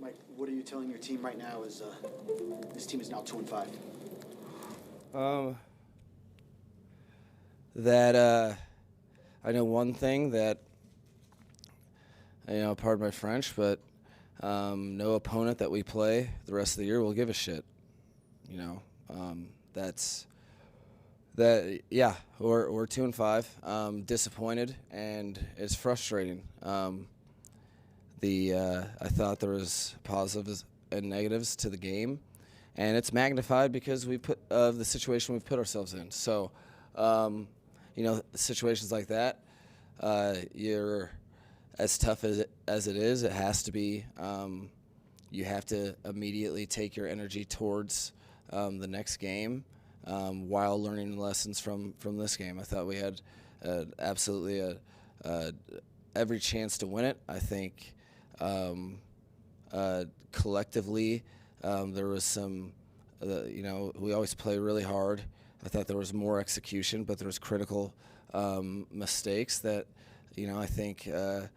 Mike, what are you telling your team right now as this team is now 2-5? That I know one thing that, pardon my French, but no opponent that we play the rest of the year will give a shit. That's that. Yeah, we're 2-5. Disappointed, and it's frustrating. I thought there was positives and negatives to the game, and it's magnified because of the situation we've put ourselves in. So, situations like that, you're as tough as it is. It has to be. You have to immediately take your energy towards the next game while learning lessons from this game. I thought we had absolutely every chance to win it. I think collectively there was some, we always play really hard. I thought there was more execution, but there was critical mistakes that, I think it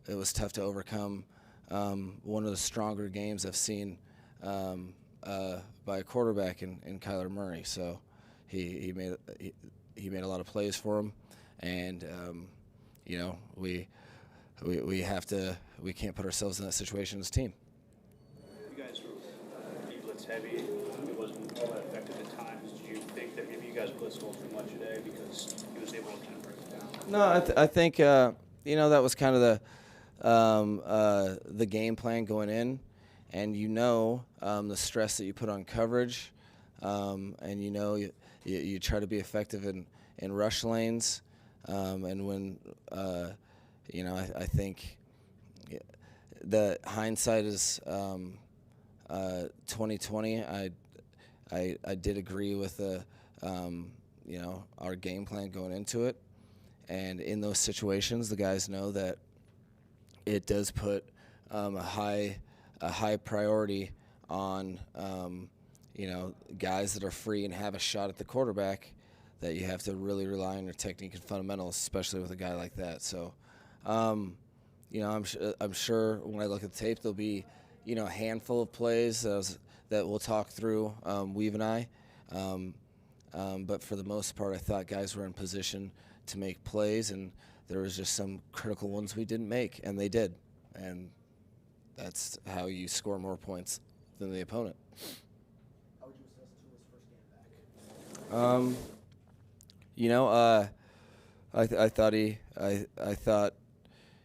was tough to overcome. One of the stronger games I've seen by a quarterback in Kyler Murray. So he made a lot of plays for him, and we can't put ourselves in that situation as a team. You guys were pretty blitz heavy. It wasn't all that effective at times. Did you think that maybe you guys blitzed a little too much today because he was able to kind of break it down? No, I think that was kind of the game plan going in, and the stress that you put on coverage, and you try to be effective in rush lanes, and when I think the hindsight is 2020. I did agree with our game plan going into it, and in those situations, the guys know that it does put a high priority on guys that are free and have a shot at the quarterback, that you have to really rely on your technique and fundamentals, especially with a guy like that. So, I'm sure when I look at the tape, there'll be a handful of plays that we'll talk through, Weave and I. But for the most part, I thought guys were in position to make plays, and there was just some critical ones we didn't make, and they did. And that's how you score more points than the opponent. How would you assess Tua's first game back? I thought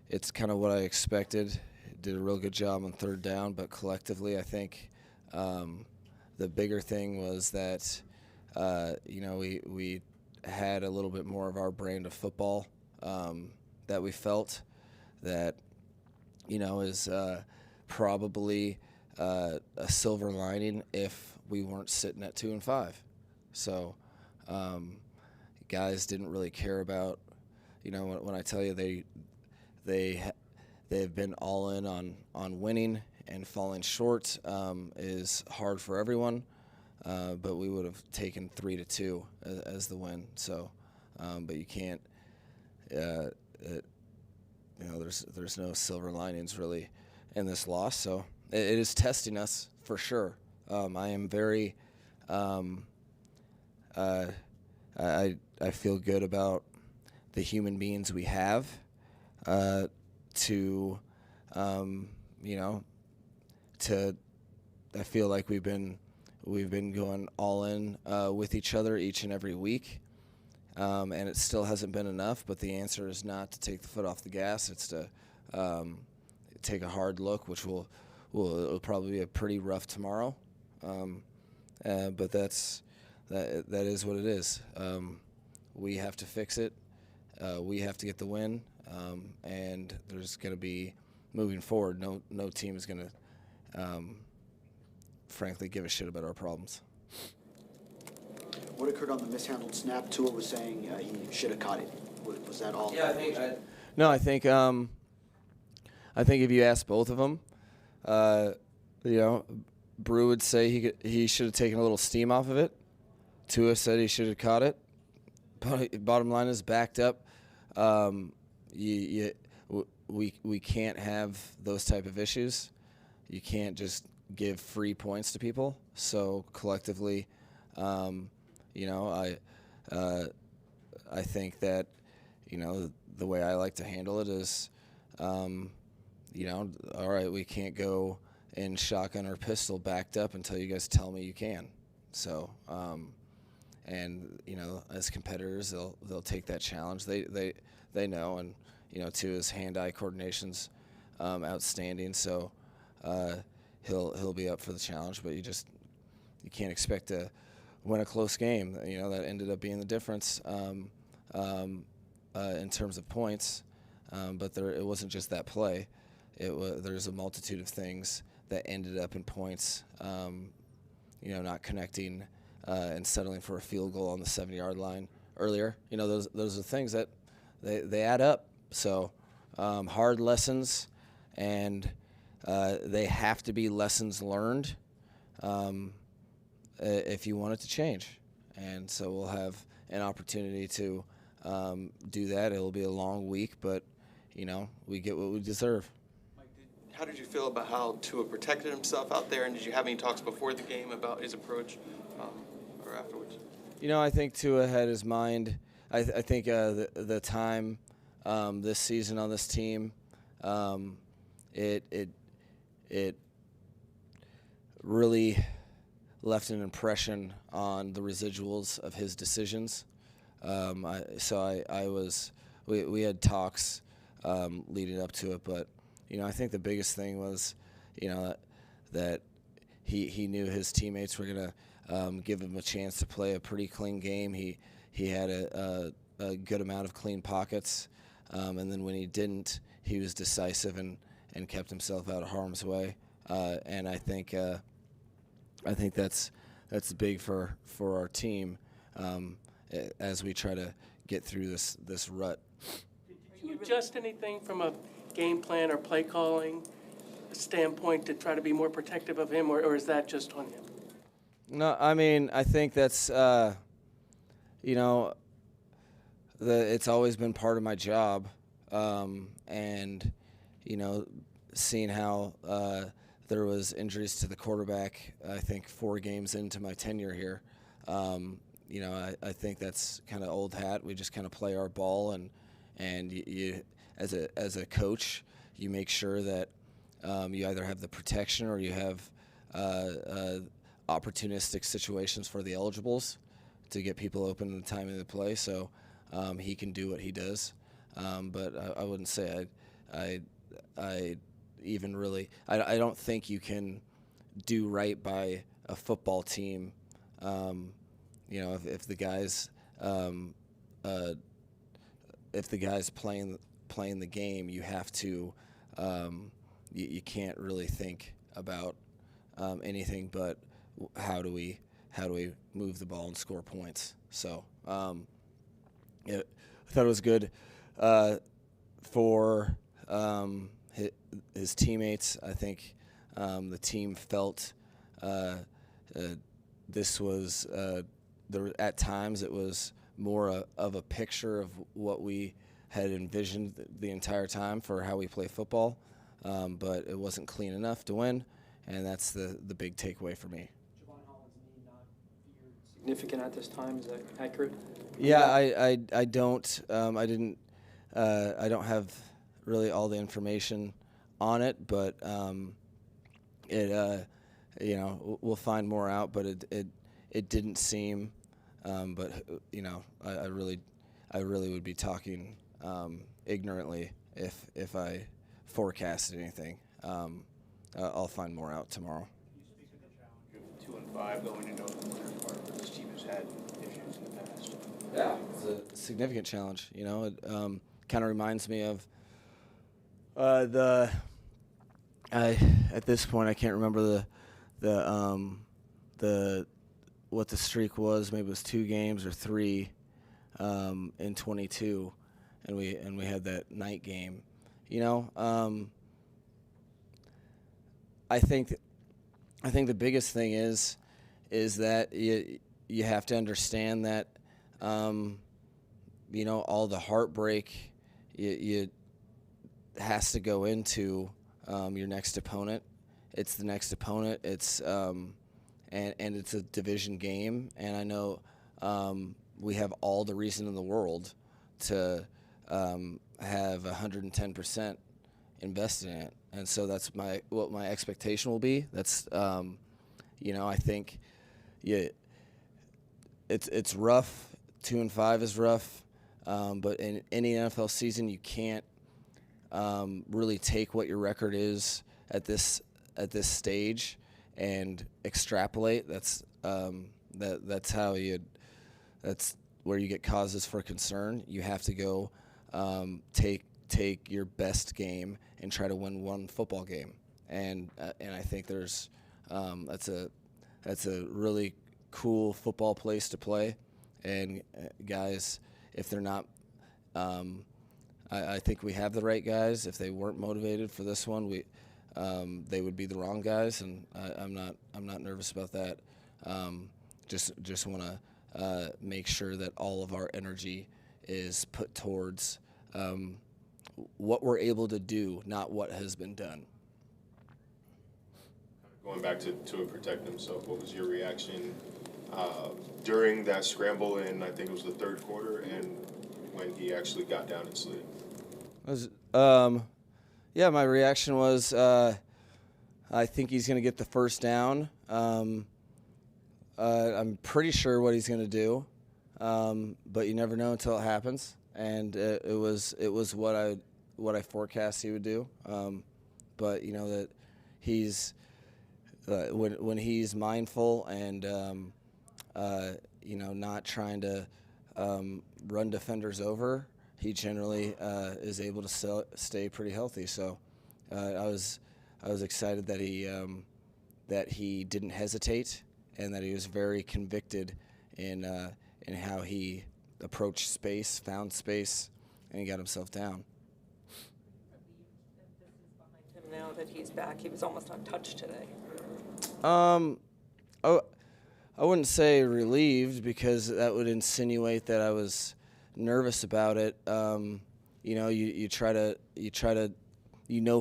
it's kind of what I expected. Did a real good job on third down, but collectively, I think the bigger thing was that we had a little bit more of our brand of football that we felt that is probably a silver lining if we weren't sitting at 2-5. So guys didn't really care about when I tell you they've been all in on winning, and falling short is hard for everyone. But we would have taken 3-2 as the win. So, but you can't. There's no silver linings really in this loss. So it is testing us for sure. I am very. I feel good about the human beings we have. I feel like we've been going all in with each other each and every week, and it still hasn't been enough. But the answer is not to take the foot off the gas. It's to take a hard look, which it'll probably be a pretty rough tomorrow. But that is what it is. We have to fix it. We have to get the win, and there's going to be moving forward. No team is going to. Frankly, give a shit about our problems. What occurred on the mishandled snap? Tua was saying he should have caught it. Was that all? Yeah, I think if you ask both of them, Brew would say he should have taken a little steam off of it. Tua said he should have caught it. Bottom line is backed up. We can't have those type of issues. you can't just give free points to people. So collectively, you know, I think that, you know, the way I like to handle it is, you know, all right, we can't go in shotgun or pistol backed up until you guys tell me you can. So, and you know, as competitors, they'll take that challenge. They know, and you know, too, his hand-eye coordination's outstanding. So he'll be up for the challenge. But you can't expect to win a close game. You know, that ended up being the difference in terms of points. But it wasn't just that play. There's a multitude of things that ended up in points. You know, not connecting and settling for a field goal on the 70-yard line earlier. You know, those are things that they add up. So hard lessons, and they have to be lessons learned if you want it to change. And so we'll have an opportunity to do that. It'll be a long week, but, you know, we get what we deserve. Mike, how did you feel about how Tua protected himself out there, and did you have any talks before the game about his approach or afterwards? You know, I think Tua had his mind. I think the time this season on this team, it really left an impression on the residuals of his decisions. We had talks leading up to it, but you know, I think the biggest thing was, you know, that he knew his teammates were gonna give him a chance to play a pretty clean game. He had a good amount of clean pockets, and then when he didn't, he was decisive and kept himself out of harm's way. And I think that's big for our team as we try to get through this rut. Did you adjust anything from a game plan or play calling standpoint to try to be more protective of him, or is that just on him? No, I mean, I think that's, you know, it's always been part of my job, and, you know, seeing how there was injuries to the quarterback, I think 4 games into my tenure here, you know, I think that's kind of old hat. We just kind of play our ball, and you as a coach, you make sure that you either have the protection or you have opportunistic situations for the eligibles to get people open in the time of the play. So he can do what he does, but I wouldn't say I even really. I don't think you can do right by a football team. You know, if the guys playing the game, you have to. You can't really think about anything but how do we move the ball and score points. So I thought it was good for his teammates. I think the team felt this was at times it was more of a picture of what we had envisioned the entire time for how we play football, but it wasn't clean enough to win, and that's the big takeaway for me. Significant at this time, is that accurate? Yeah, I don't I don't have really all the information on it, but it you know, we'll find more out, but it didn't seem, but you know, I really would be talking ignorantly if I forecasted anything. I'll find more out tomorrow. You speak of the challenge of 2-5 going into the winter part, but this team has had issues in the past. Yeah, it's a significant challenge. You know, it kind of reminds me of at this point I can't remember the what the streak was. Maybe it was 2 games or 3 in 22, and we had that night game. You know, I think the biggest thing is that you have to understand that you know, all the heartbreak you has to go into your next opponent, it's the next opponent. It's and it's a division game, and I know we have all the reason in the world to have 110% invested in it, and so that's what my expectation will be. That's I think it's rough. 2-5 is rough, but in any NFL season, you can't really take what your record is at this stage and extrapolate. That's where you get causes for concern. You have to go take your best game and try to win one football game, and I think that's a really cool football place to play. And guys, if they're not, I think we have the right guys. If they weren't motivated for this one, they would be the wrong guys, and I'm not nervous about that. Just want to make sure that all of our energy is put towards what we're able to do, not what has been done. Going back to protect himself, what was your reaction during that scramble in, I think it was the third quarter, and when he actually got down and slid? My reaction was I think he's going to get the first down. I'm pretty sure what he's going to do, but you never know until it happens. And it was what I forecast he would do. But that he's when he's mindful and not trying to run defenders over, he generally is able to stay pretty healthy. So I was excited that he didn't hesitate and that he was very convicted in how he approached space, found space, and he got himself down. Now that he's back, he was almost untouched today. I wouldn't say relieved, because that would insinuate that I was nervous about it. You try to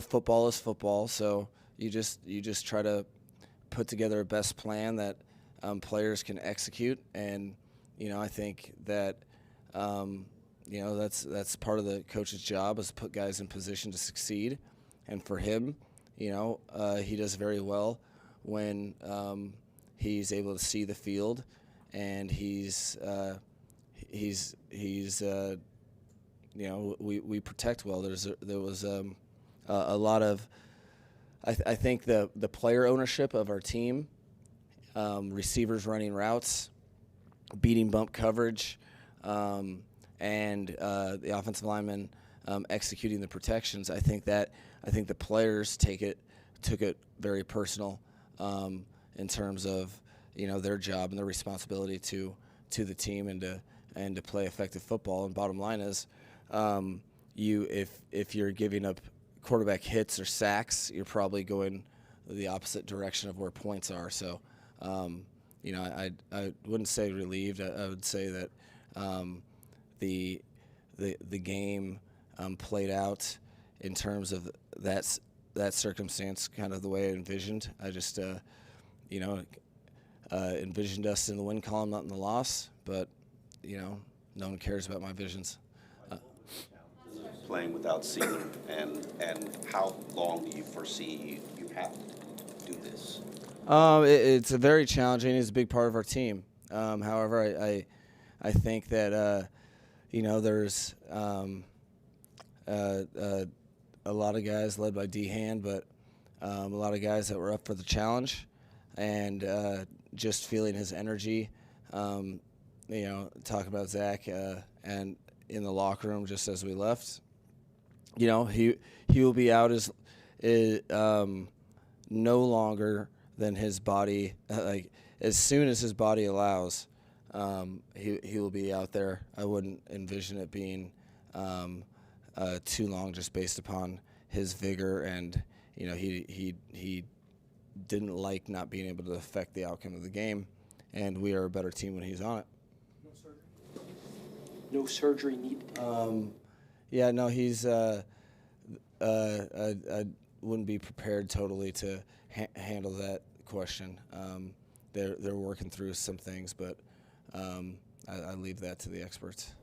football is football, so you just try to put together a best plan that players can execute, and I think that that's part of the coach's job, is to put guys in position to succeed. And for him, he does very well when he's able to see the field, and we protect well. There was a lot of I think the player ownership of our team, receivers running routes, beating bump coverage, and the offensive linemen executing the protections. I think the players took it very personal in terms of their job and their responsibility to the team and to play effective football. And bottom line is, if you're giving up quarterback hits or sacks, you're probably going the opposite direction of where points are. So, I wouldn't say relieved. I would say that the game played out in terms of that circumstance kind of the way I envisioned. I just envisioned us in the win column, not in the loss. But no one cares about my visions. Playing without Sealer, and how long do you foresee you have to do this? It's a very challenging. It's a big part of our team. However, I think that there's a lot of guys led by D-Hand, but a lot of guys that were up for the challenge, and just feeling his energy. Talking about Zach and in the locker room just as we left. He will be out as no longer than his body, as soon as his body allows. He will be out there. I wouldn't envision it being too long, just based upon his vigor, and he didn't like not being able to affect the outcome of the game, and we are a better team when he's on it. No surgery needed. He's wouldn't be prepared totally to handle that question. They're working through some things, but I leave that to the experts.